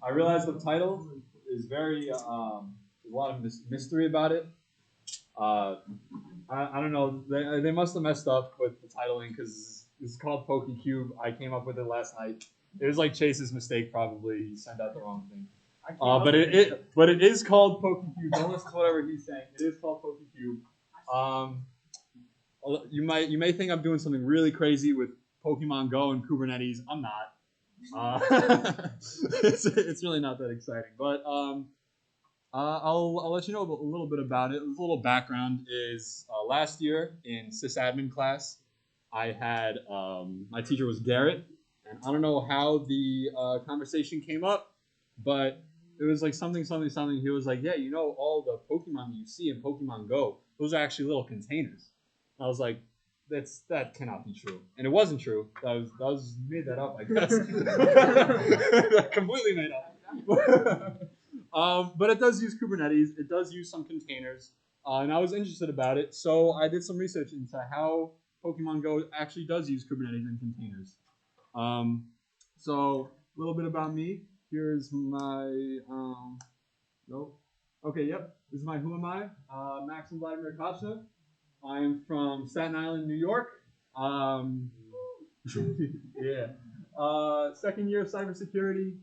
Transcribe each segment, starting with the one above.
I realize the title is very, there's a lot of mystery about it. I don't know. They must have messed up with the titling because it's called PokeKube. I came up with it last night. It was like Chase's mistake, probably. He sent out the wrong thing. But it is called PokeKube. Don't listen to whatever he's saying. It is called PokeKube. You may think I'm doing something really crazy with Pokemon Go and Kubernetes. I'm not. It's really not that exciting. But I'll let you know a little bit about it. A little background is last year in sysadmin class, I had my teacher was Garrett, and I don't know how the conversation came up, but it was like something. He was like, yeah, you know, all the Pokemon that you see in Pokemon Go, those are actually little containers. I was like, that cannot be true, and it wasn't true. That was made that up, I guess. Completely made up. But it does use Kubernetes. It does use some containers, and I was interested about it, so I did some research into how Pokemon Go actually does use Kubernetes and containers. So a little bit about me. Here's my nope. Okay, yep. This is my who am I? Maxim Kochnev. I am from Staten Island, New York. Yeah. Second year of cybersecurity.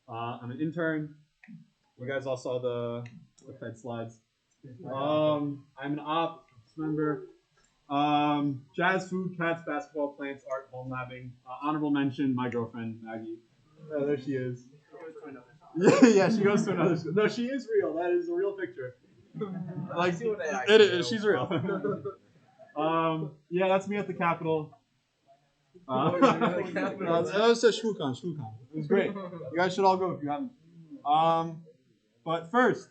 I'm an intern. You guys all saw the Fed slides. I'm an ops member. Jazz, food, cats, basketball, plants, art, home labbing. Honorable mention, my girlfriend, Maggie. Oh, there she is. Yeah, she goes to another school. No, she is real. That is a real picture. Like, it is. She's real. Yeah, that's me at the Capitol. That says Shwukon. It was great. You guys should all go if you haven't. But first,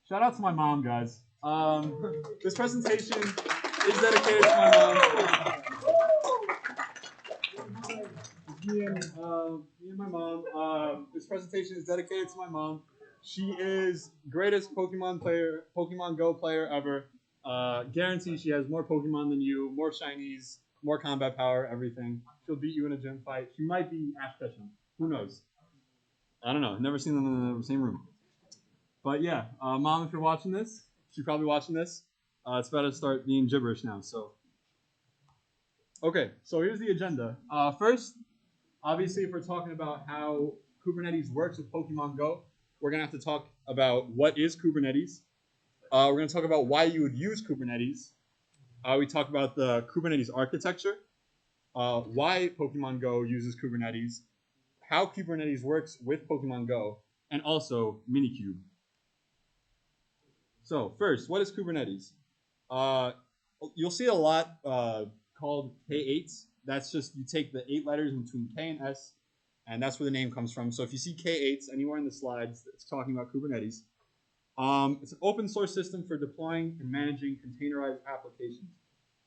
shout out to my mom, guys. This presentation is dedicated to my mom. Me and my mom. This presentation is dedicated to my mom. She is greatest Pokemon Go player ever. Guarantee she has more Pokemon than you, more shinies, more combat power, everything. She'll beat you in a gym fight. She might be Ash Ketchum. Who knows? I don't know. Never seen them in the same room. But yeah, Mom, if you're watching this, she's probably watching this. It's about to start being gibberish now. So, okay. So here's the agenda. First, obviously, if we're talking about how Kubernetes works with Pokemon Go, we're gonna have to talk about what is Kubernetes. We're gonna talk about why you would use Kubernetes. We talk about the Kubernetes architecture, why Pokemon Go uses Kubernetes, how Kubernetes works with Pokemon Go, and also Minikube. So first, what is Kubernetes? You'll see a lot called K8s. That's just, you take the 8 letters between K and S, and that's where the name comes from. So if you see K8s anywhere in the slides, it's talking about Kubernetes. It's an open source system for deploying and managing containerized applications.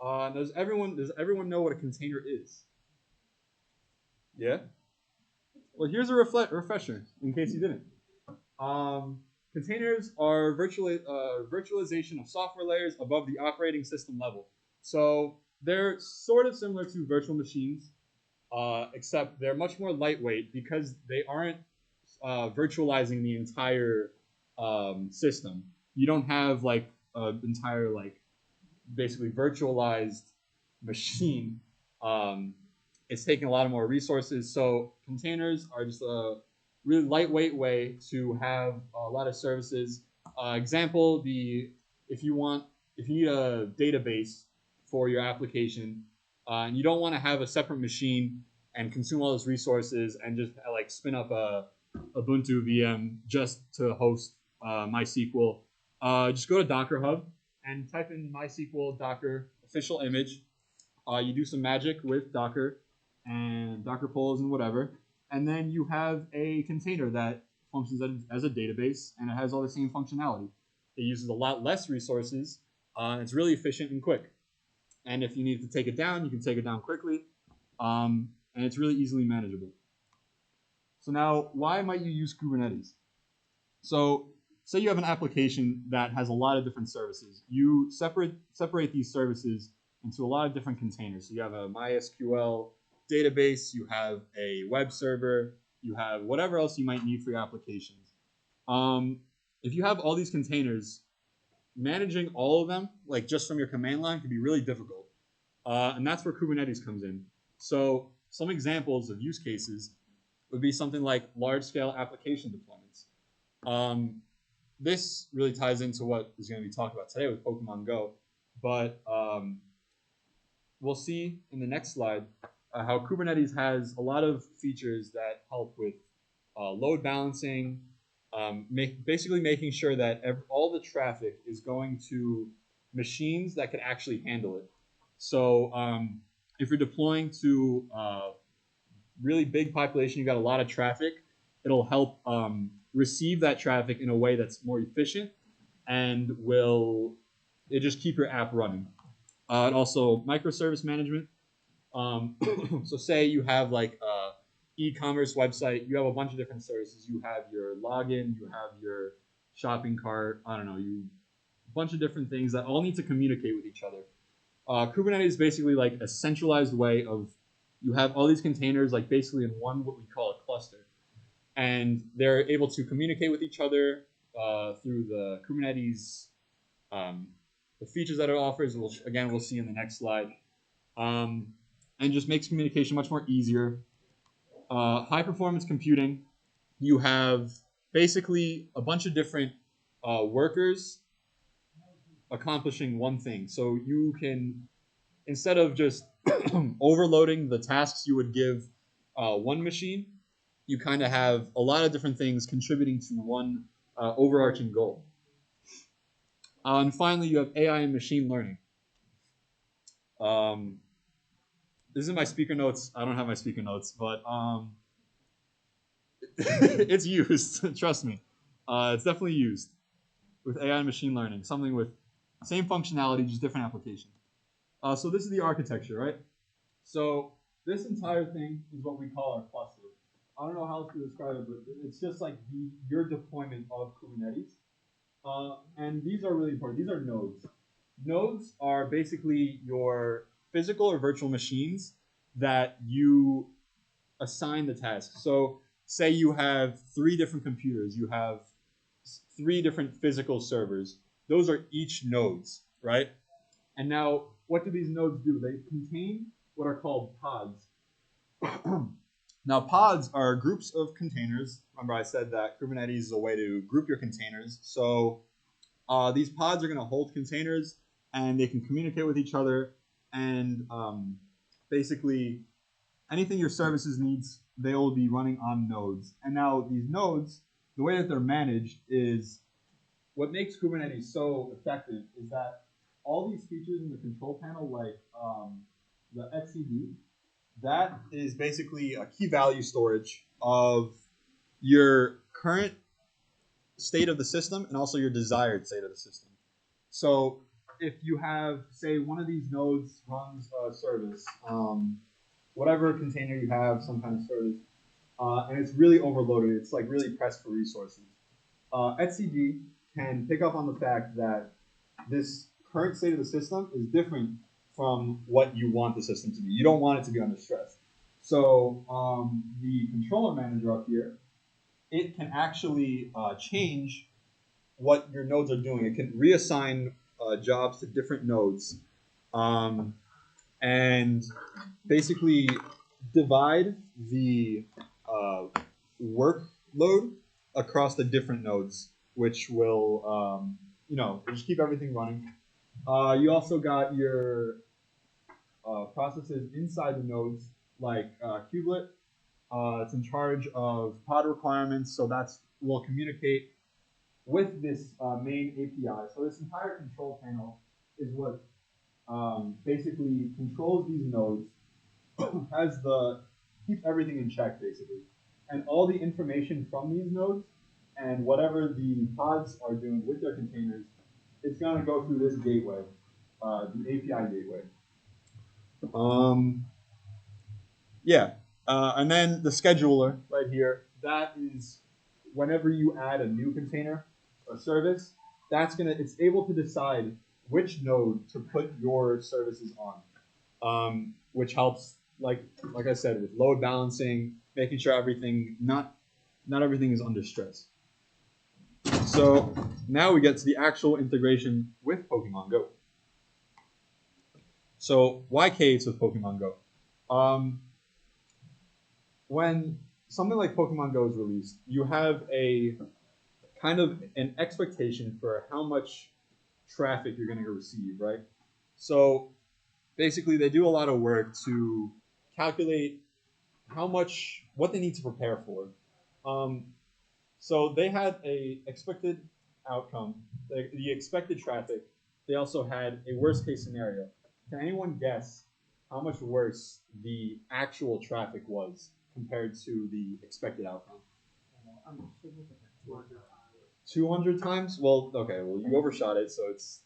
Does everyone know what a container is? Yeah? Well, here's a refresher, in case you didn't. Containers are virtualization of software layers above the operating system level. So they're sort of similar to virtual machines, except they're much more lightweight because they aren't virtualizing the entire system. You don't have like an entire basically virtualized machine. It's taking a lot more resources. So containers are just a really lightweight way to have a lot of services. Example, if you need a database for your application, and you don't want to have a separate machine and consume all those resources and just spin up a Ubuntu VM just to host MySQL, just go to Docker Hub and type in MySQL Docker official image. You do some magic with Docker and Docker polls and whatever, and then you have a container that functions as a database, and it has all the same functionality. It uses a lot less resources, and it's really efficient and quick. And if you need to take it down, you can take it down quickly, and it's really easily manageable. So now, why might you use Kubernetes? So say you have an application that has a lot of different services. You separate these services into a lot of different containers. So you have a MySQL database, you have a web server, you have whatever else you might need for your applications. If you have all these containers, managing all of them, like just from your command line, can be really difficult. And that's where Kubernetes comes in. So some examples of use cases would be something like large-scale application deployments. This really ties into what is going to be talked about today with Pokemon Go. But we'll see in the next slide how Kubernetes has a lot of features that help with load balancing, basically making sure that all the traffic is going to machines that can actually handle it. So if you're deploying to really big population, you've got a lot of traffic, it'll help receive that traffic in a way that's more efficient and it just keep your app running. And also microservice management. So say you have like a e-commerce website, you have a bunch of different services. You have your login, you have your shopping cart, I don't know, a bunch of different things that all need to communicate with each other. Kubernetes is basically like a centralized way of, you have all these containers like basically in one, what we call a cluster. And they're able to communicate with each other through the Kubernetes, the features that it offers, we'll see in the next slide. And just makes communication much more easier. High performance computing, you have basically a bunch of different workers accomplishing one thing. So you can, instead of just overloading the tasks you would give one machine, you kind of have a lot of different things contributing to one overarching goal. And finally, you have AI and machine learning. This is my speaker notes. I don't have my speaker notes, but it's used. Trust me. It's definitely used with AI and machine learning. Something with same functionality, just different application. So this is the architecture, right? So this entire thing is what we call our cluster. I don't know how else to describe it, but it's just like your deployment of Kubernetes. And these are really important. These are nodes. Nodes are basically your physical or virtual machines that you assign the task. So say you have 3 different computers. You have 3 different physical servers. Those are each nodes, right? And now, what do these nodes do? They contain what are called pods. Now, pods are groups of containers. Remember, I said that Kubernetes is a way to group your containers. So these pods are going to hold containers, and they can communicate with each other. And basically, anything your services needs, they will be running on nodes. And now these nodes, the way that they're managed is, what makes Kubernetes so effective is that all these features in the control panel, like the etcd, that is basically a key value storage of your current state of the system and also your desired state of the system. So if you have, say, one of these nodes runs a service, whatever container you have, some kind of service, and it's really overloaded, it's like really pressed for resources. etcd can pick up on the fact that this current state of the system is different from what you want the system to be. You don't want it to be under stress. So the controller manager up here, it can actually change what your nodes are doing. It can reassign jobs to different nodes and basically divide the workload across the different nodes, which will, just keep everything running. You also got your processes inside the nodes, like kubelet. It's in charge of pod requirements, so that will communicate with this main API. So this entire control panel is what basically controls these nodes, keeps everything in check, basically. And all the information from these nodes and whatever the pods are doing with their containers, it's going to go through this gateway, the API gateway. And then the scheduler right here, that is whenever you add a new container or service, it's able to decide which node to put your services on, which helps, like I said, with load balancing, making sure everything not everything is under stress. So now we get to the actual integration with Pokemon Go. So why K8s with Pokemon Go? When something like Pokemon Go is released, you have a kind of an expectation for how much traffic you're going to receive, right? So basically, they do a lot of work to calculate what they need to prepare for. So they had a expected outcome, the expected traffic. They also had a worst case scenario. Can anyone guess how much worse the actual traffic was compared to the expected outcome? 200 times? Well, okay, well you overshot it, so it's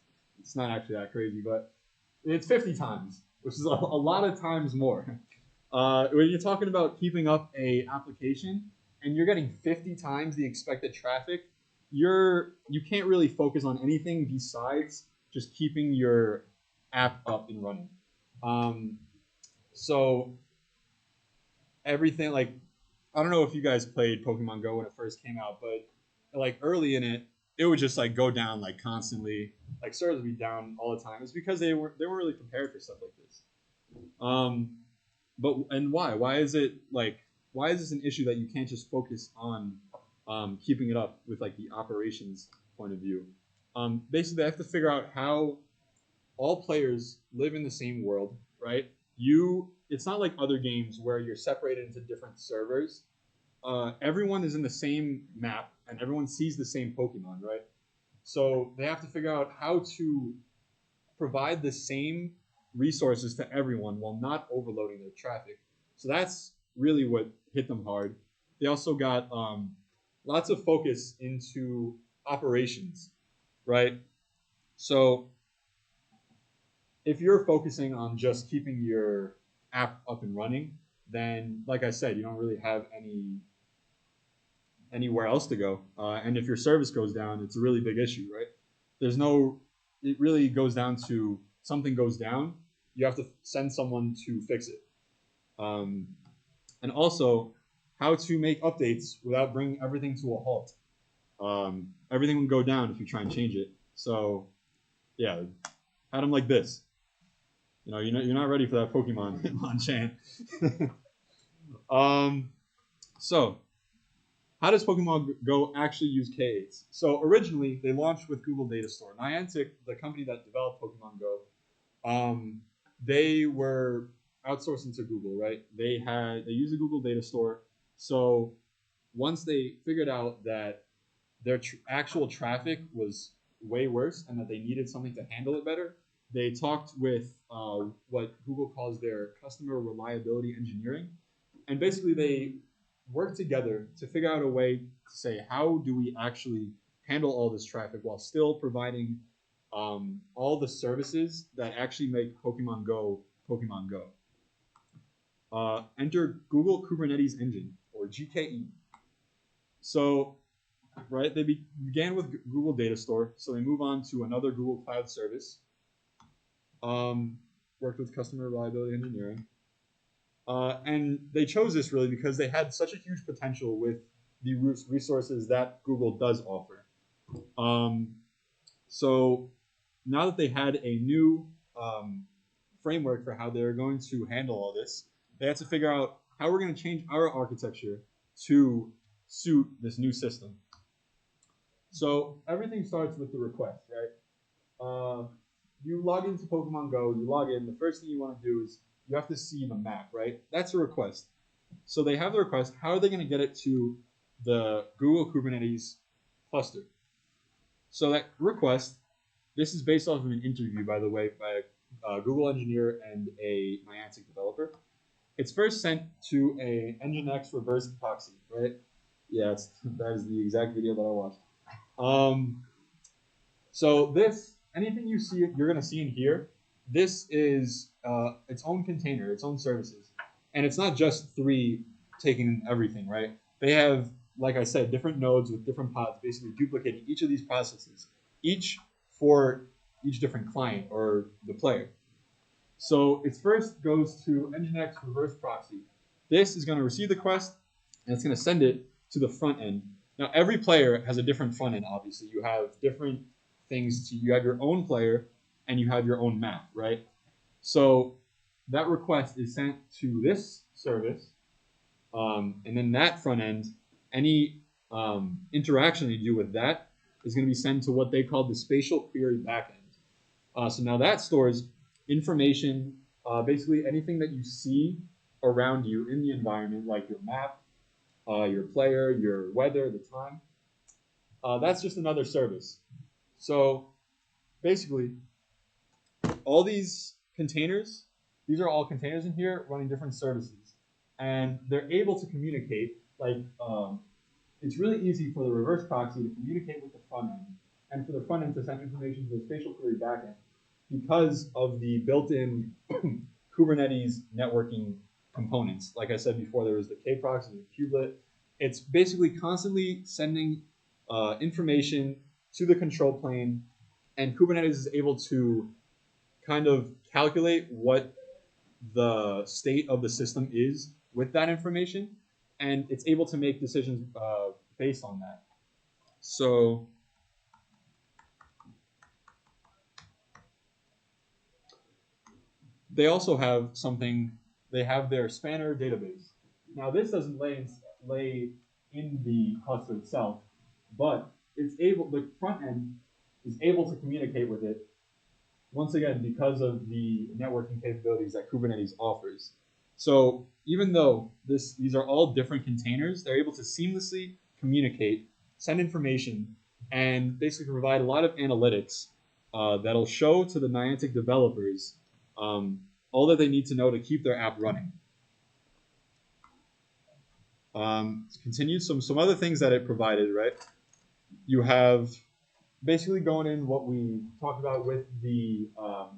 not actually that crazy, but it's 50 times, which is a lot of times more. When you're talking about keeping up a application and you're getting 50 times the expected traffic, you can't really focus on anything besides just keeping your app up and running. So everything, like, I don't know if you guys played Pokemon Go when it first came out, but like early in it, it would just like go down like constantly. Like servers would be down all the time. It's because they weren't really prepared for stuff like this. And why? Why is this an issue that you can't just focus on keeping it up with like the operations point of view? Basically, they have to figure out how all players live in the same world, right? It's not like other games where you're separated into different servers. Everyone is in the same map and everyone sees the same Pokemon, right? So they have to figure out how to provide the same resources to everyone while not overloading their traffic. So that's really what hit them hard. They also got lots of focus into operations, right? So if you're focusing on just keeping your app up and running, then like I said, you don't really have anywhere else to go. And if your service goes down, it's a really big issue, right? It really goes down to something goes down, you have to send someone to fix it. And also how to make updates without bringing everything to a halt. Everything would go down if you try and change it. So yeah, had them like this. You're not ready for that Pokemon Hitmonchan. So how does Pokemon Go actually use K8s? So originally they launched with Google Data Store. Niantic, the company that developed Pokemon Go, they were outsourcing to Google, right? They use the Google Data Store. So once they figured out that their actual traffic was way worse and that they needed something to handle it better, they talked with what Google calls their customer reliability engineering. And basically they worked together to figure out a way to say, how do we actually handle all this traffic while still providing all the services that actually make Pokemon Go Pokemon Go. Enter Google Kubernetes Engine, or GKE. So, right, they began with Google Data Store, so they move on to another Google Cloud service. Worked with customer reliability engineering. And they chose this really because they had such a huge potential with the resources that Google does offer. So now that they had a new framework for how they're going to handle all this, they had to figure out how we're going to change our architecture to suit this new system. So everything starts with the request, right? You log into Pokemon Go, you log in, the first thing you want to do is you have to see the map, right? That's a request. So they have the request. How are they going to get it to the Google Kubernetes cluster? So that request, this is based off of an interview, by the way, by a Google engineer and a Niantic developer. It's first sent to a Nginx reverse proxy, right? Yeah, that is the exact video that I watched. So this, anything you see, you're going to see in here, this is its own container, its own services. And it's not just 3 taking everything, right? They have, like I said, different nodes with different pods, basically duplicating each of these processes, each for each different client or the player. So it first goes to Nginx reverse proxy. This is going to receive the request, and it's going to send it to the front end. Now, every player has a different front end, obviously. You have different things. You have your own player, and you have your own map, right? So that request is sent to this service, and then that front end, any interaction you do with that is going to be sent to what they call the spatial query backend. So now that stores information, basically anything that you see around you in the environment, like your map, your player, your weather, the time. That's just another service. So basically, all these containers, these are all containers in here running different services. And they're able to communicate, like, it's really easy for the reverse proxy to communicate with the front end, and for the front end to send information to the spatial query backend because of the built-in Kubernetes networking components. Like I said before, there was the K-proxy, the kubelet. It's basically constantly sending information to the control plane, and Kubernetes is able to kind of calculate what the state of the system is with that information, and it's able to make decisions based on that. So they also have something, they have their spanner database. Now this doesn't lay in the cluster itself, but it's able, the front end is able to communicate with it, once again, because of the networking capabilities that Kubernetes offers. So even though these are all different containers, they're able to seamlessly communicate, send information, and basically provide a lot of analytics that'll show to the Niantic developers all that they need to know to keep their app running. Continue some other things that it provided, right? You have basically going in what we talked about with the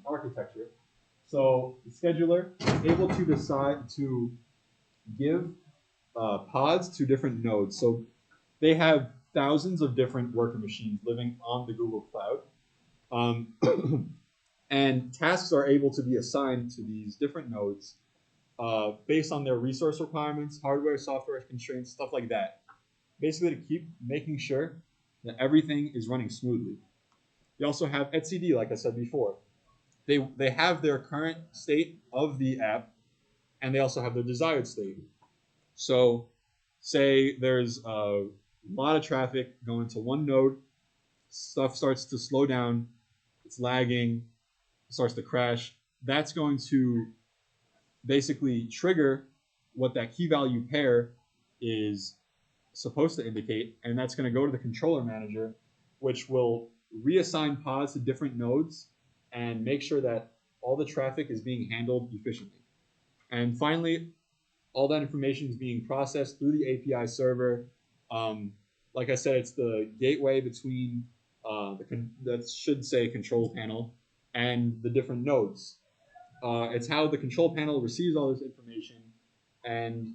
architecture. So the scheduler is able to decide to give pods to different nodes. So they have thousands of different worker machines living on the Google Cloud. And tasks are able to be assigned to these different nodes based on their resource requirements, hardware, software constraints, stuff like that. Basically to keep making sure that everything is running smoothly. You also have etcd, like I said before. They have their current state of the app, and they also have their desired state. So say there's a lot of traffic going to one node, stuff starts to slow down, it's lagging, starts to crash. That's going to basically trigger what that key value pair is supposed to indicate, and that's going to go to the controller manager, which will reassign pods to different nodes and make sure that all the traffic is being handled efficiently. And finally, all that information is being processed through the API server. Like I said, it's the gateway between that should say control panel and the different nodes. It's how the control panel receives all this information and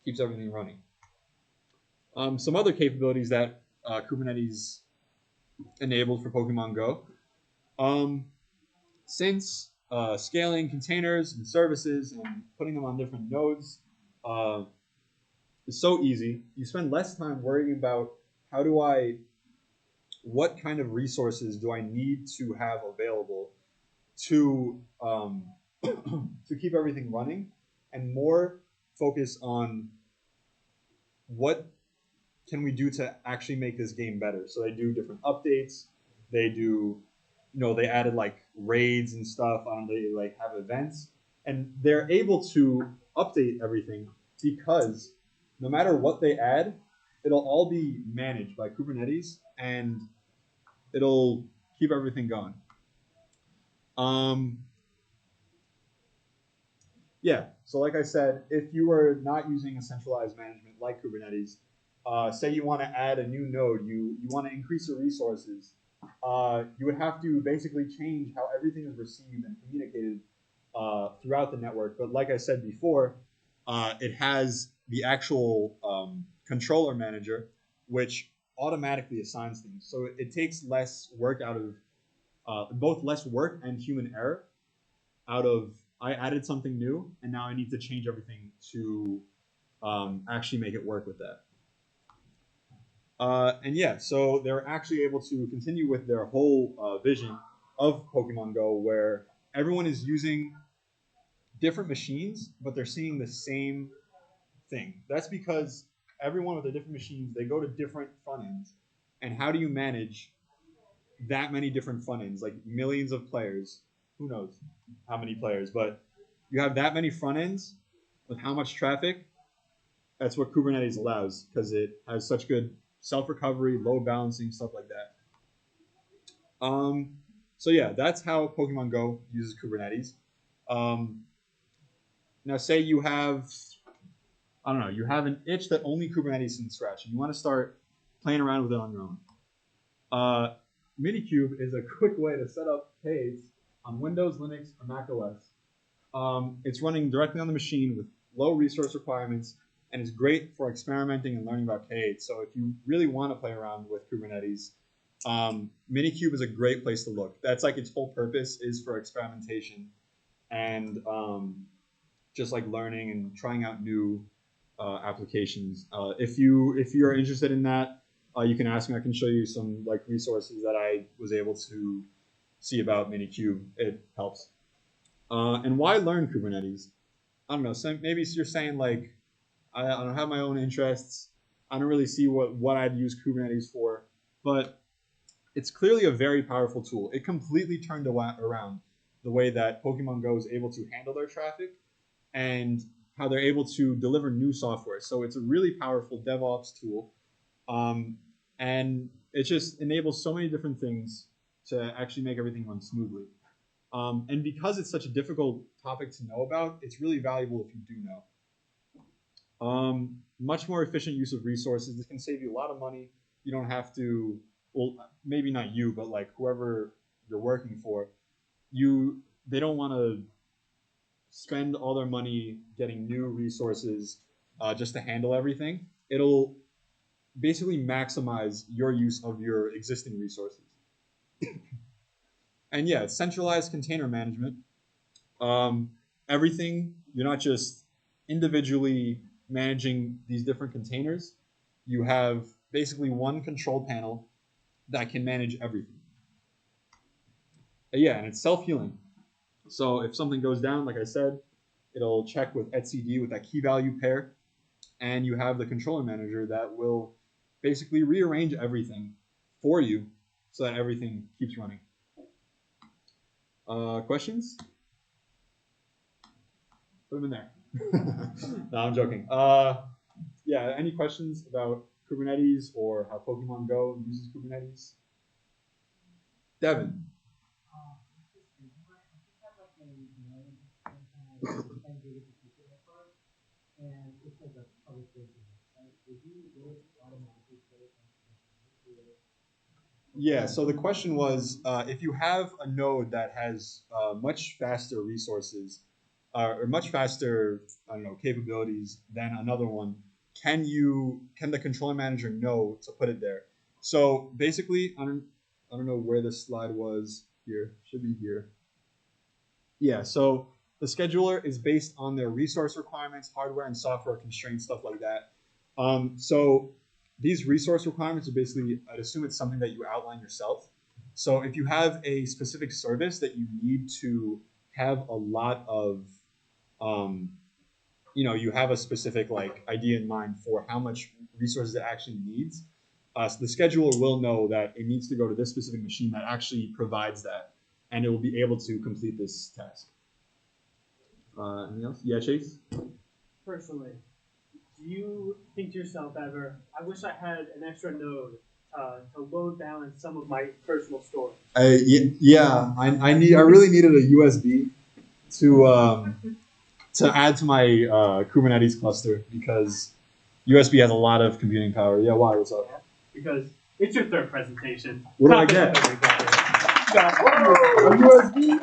keeps everything running. Some other capabilities that Kubernetes enabled for Pokemon Go. Since scaling containers and services and putting them on different nodes is so easy, you spend less time worrying about what kind of resources do I need to have available to to keep everything running, and more focus on what can we do to actually make this game better. So they do different updates. They do, they added like raids and stuff. They like have events, and they're able to update everything because no matter what they add, it'll all be managed by Kubernetes and it'll keep everything going. Yeah, so like I said, if you are not using a centralized management like Kubernetes, say you want to add a new node, you want to increase your resources, you would have to basically change how everything is received and communicated throughout the network. But like I said before, it has the actual controller manager, which automatically assigns things. So it takes less work out of, both less work and human error out of I added something new, and now I need to change everything to actually make it work with that. And yeah, so they're actually able to continue with their whole vision of Pokemon Go, where everyone is using different machines, but they're seeing the same thing. That's because everyone with the different machines, they go to different front ends. And how do you manage that many different front ends, like millions of players? Who knows how many players, but you have that many front ends with how much traffic. That's what Kubernetes allows because it has such good self-recovery, load balancing, stuff like that. So yeah, that's how Pokemon Go uses Kubernetes. Now say you have, I don't know, you have an itch that only Kubernetes can scratch, and you want to start playing around with it on your own. Minikube is a quick way to set up K8s on Windows, Linux, or Mac OS. It's running directly on the machine with low resource requirements, and it's great for experimenting and learning about K8. So if you really want to play around with Kubernetes, Minikube is a great place to look. That's like its whole purpose is for experimentation and just like learning and trying out new applications. If you're interested in that, you can ask me. I can show you some like resources that I was able to see about Minikube. It helps. And why learn Kubernetes? I don't know. So maybe you're saying like, I don't have my own interests. I don't really see what I'd use Kubernetes for, but it's clearly a very powerful tool. It completely turned around the way that Pokemon Go is able to handle their traffic and how they're able to deliver new software. So it's a really powerful DevOps tool. And it just enables so many different things to actually make everything run smoothly. And because it's such a difficult topic to know about, it's really valuable if you do know. Much more efficient use of resources. This can save you a lot of money. You don't have to, well, maybe not you, but like whoever you're working for, they don't want to spend all their money getting new resources just to handle everything. It'll basically maximize your use of your existing resources. And yeah, centralized container management. Everything, you're not just individually managing these different containers. You have basically one control panel that can manage everything. Yeah, and it's self-healing. So if something goes down, like I said, it'll check with etcd with that key value pair, and you have the controller manager that will basically rearrange everything for you so that everything keeps running. Questions? Put them in there. No, I'm joking. Yeah, any questions about Kubernetes or how Pokemon Go uses Kubernetes? Devin. Yeah, so the question was, if you have a node that has much faster resources or much faster, I don't know, capabilities than another one, can the controller manager know to put it there? So basically, I don't know where this slide was. Here, should be here. Yeah, so the scheduler is based on their resource requirements, hardware and software constraints, stuff like that. So these resource requirements are basically, I'd assume it's something that you outline yourself. So if you have a specific service that you need to have a lot of, you have a specific like idea in mind for how much resources it actually needs, so the scheduler will know that it needs to go to this specific machine that actually provides that, and it will be able to complete this task. Anything else? Yeah, Chase? Personally, do you think to yourself ever, I wish I had an extra node to load balance some of my personal storage? Yeah, I really needed a USB to add to my Kubernetes cluster because USB has a lot of computing power. Yeah, why? What's up? Because it's your third presentation. What do I get? A USB?